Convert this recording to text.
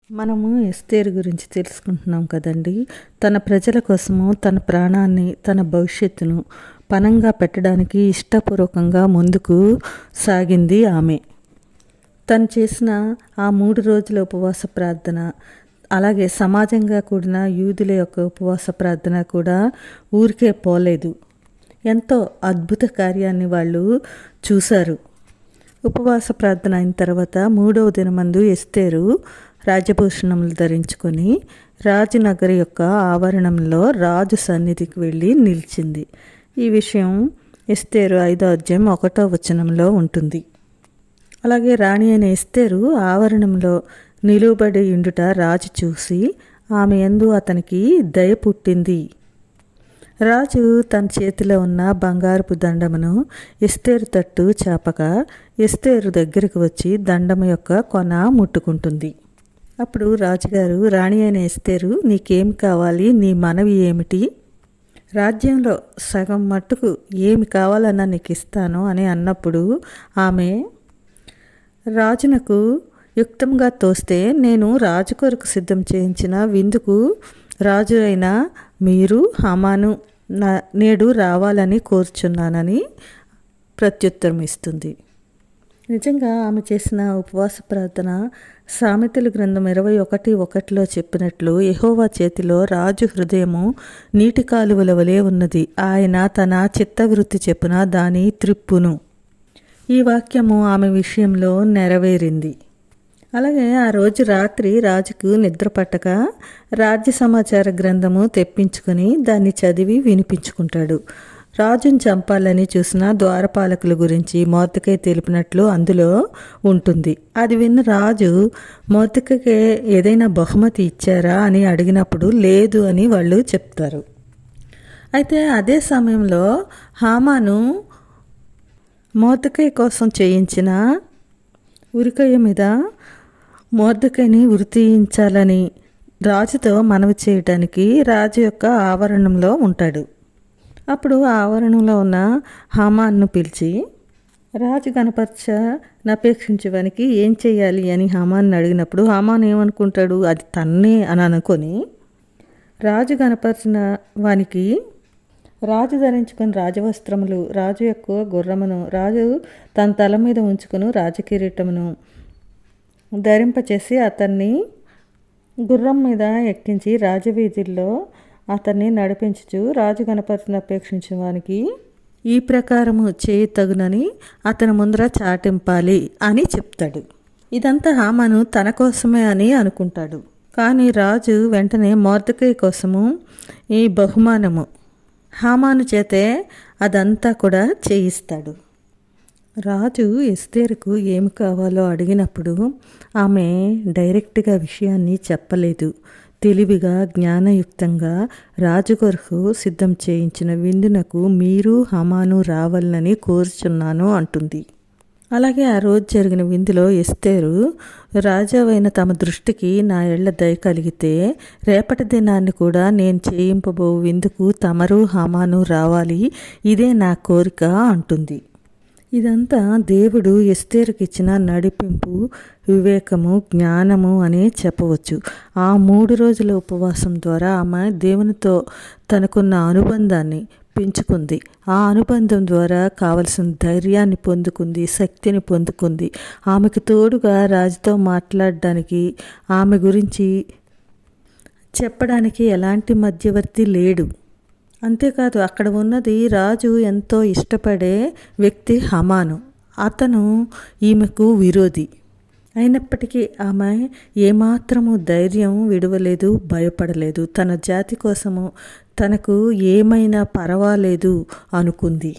మనము ఎస్తేరు గురించి తెలుసుకుంటున్నాం కదండి. తన ప్రజల కోసము తన ప్రాణాన్ని, తన భవిష్యత్తును పణంగా పెట్టడానికి ఇష్టపూర్వకంగా ముందుకు సాగింది ఆమె. తను చేసిన ఆ 3 రోజుల ఉపవాస ప్రార్థన, అలాగే సమాజంగా కూడిన యూదుల యొక్క ఉపవాస ప్రార్థన కూడా ఊరికే పోలేదు. ఎంతో అద్భుత కార్యాన్ని వాళ్ళు చూశారు. ఉపవాస ప్రార్థన అయిన తర్వాత 3వ దినమందు ఎస్తేరు రాజభూషణములు ధరించుకొని రాజనగరి యొక్క ఆవరణంలో రాజు సన్నిధికి వెళ్ళి నిలిచింది. ఈ విషయం ఎస్తేరు 5వ అధ్యాయం 1వ వచనంలో ఉంటుంది. అలాగే రాణి అయిన ఎస్తేరు ఆవరణంలో నిలువబడి ఉండుట రాజు చూసి ఆమె యందు అతనికి దయ పుట్టింది. రాజు తన చేతిలో ఉన్న బంగారపు దండమును ఎస్తేరు తట్టు చాపగా ఎస్తేరు దగ్గరికి వచ్చి దండము యొక్క కొన ముట్టుకుంటుంది. అప్పుడు రాజుగారు, రాణి అయిన ఎస్తేరు, నీకేం కావాలి? నీ మనవి ఏమిటి? రాజ్యంలో సగం మట్టుకు ఏమి కావాలన్నా నీకు ఇస్తాను అని అన్నప్పుడు ఆమె రాజునకు యుక్తంగా తోస్తే నేను రాజు కొరకు సిద్ధం చేయించిన విందుకు రాజు అయిన మీరు హామాను నేడు రావాలని కోరుచున్నానని ప్రత్యుత్తరం ఇస్తుంది. నిజంగా ఆమె చేసిన ఉపవాస ప్రార్థన సామెతల గ్రంథం 21:1లో చెప్పినట్లు, యెహోవా చేతిలో రాజు హృదయము నీటి కాలువల వలె ఉన్నది, ఆయన తన చిత్తవృత్తి చెప్పున దాని త్రిప్పును. ఈ వాక్యము ఆమె విషయంలో నెరవేరింది. అలాగే ఆ రోజు రాత్రి రాజుకు నిద్ర పట్టక రాజ్య సమాచార గ్రంథము తెప్పించుకొని దాన్ని చదివి వినిపించుకుంటాడు. రాజును చంపాలని చూసిన ద్వారపాలకుల గురించి మొర్దెకై తెలిపినట్లు అందులో ఉంటుంది. అది విన్న రాజు మొర్దెకైకి ఏదైనా బహుమతి ఇచ్చారా అని అడిగినప్పుడు లేదు అని వాళ్ళు చెప్తారు. అయితే అదే సమయంలో హామాను మొర్దెకై కోసం చేయించిన ఉరికయ్య మీద మొర్దెకైని ఉరి తీయించాలని రాజుతో మనవి చేయడానికి రాజు యొక్క ఆవరణంలో ఉంటాడు. అప్పుడు ఆ ఆవరణంలో ఉన్న హామాన్ను పిలిచి రాజు కనపరచనపేక్షించడానికి ఏం చేయాలి అని హామాన్ని అడిగినప్పుడు హామాన్ ఏమనుకుంటాడు? అది తన్నే అని అనుకొని రాజు కనపరిచిన వానికి రాజు ధరించుకుని రాజవస్త్రములు, రాజు యొక్క గుర్రమును, రాజు తన తల మీద ఉంచుకుని రాజకిరీటమును ధరింపచేసి అతన్ని గుర్రం మీద ఎక్కించి రాజవీధుల్లో అతన్ని నడిపించుచు రాజు కనపరిచిన అపేక్షించిన వానికి ఈ ప్రకారము చేయి తగునని అతని ముందర చాటింపాలి అని చెప్తాడు. ఇదంతా హామాను తన కోసమే అని అనుకుంటాడు. కానీ రాజు వెంటనే మొర్దెకై కోసము ఈ బహుమానము హామాను చేతే అదంతా కూడా చేయిస్తాడు. రాజు ఎస్తేరుకు ఏమి కావాలో అడిగినప్పుడు ఆమె డైరెక్ట్గా విషయాన్ని చెప్పలేదు. తెలివిగా జ్ఞానయుక్తంగా రాజు కొరకు సిద్ధం చేయించిన విందునకు మీరు హామాను రావాలని కోరుచున్నాను అంటుంది. అలాగే ఆ రోజు జరిగిన విందులో ఎస్తేరు, రాజావైన తమ దృష్టికి నా ఎళ్ల దయ కలిగితే రేపటి దినాన్ని కూడా నేను చేయింపబో విందుకు తమరు హామాను రావాలి, ఇదే నా కోరిక అంటుంది. ఇదంతా దేవుడు ఎస్తేరుకి ఇచ్చిన నడిపింపు, వివేకము, జ్ఞానము అనే చెప్పవచ్చు. ఆ 3 రోజుల ఉపవాసం ద్వారా ఆమె దేవునితో తనకున్న అనుబంధాన్ని పెంచుకుంది. ఆ అనుబంధం ద్వారా కావలసిన ధైర్యాన్ని పొందుకుంది, శక్తిని పొందుకుంది. ఆమెకు తోడుగా రాజుతో మాట్లాడడానికి, ఆమె గురించి చెప్పడానికి ఎలాంటి మధ్యవర్తి లేడు. అంతేకాదు, అక్కడ ఉన్నది రాజు ఎంతో ఇష్టపడే వ్యక్తి హామాను. అతను ఈమెకు విరోధి. అయినప్పటికీ ఆమె ఏమాత్రము ధైర్యం విడవలేదు, భయపడలేదు. తన జాతి కోసము తనకు ఏమైనా పర్వాలేదు అనుకుంది.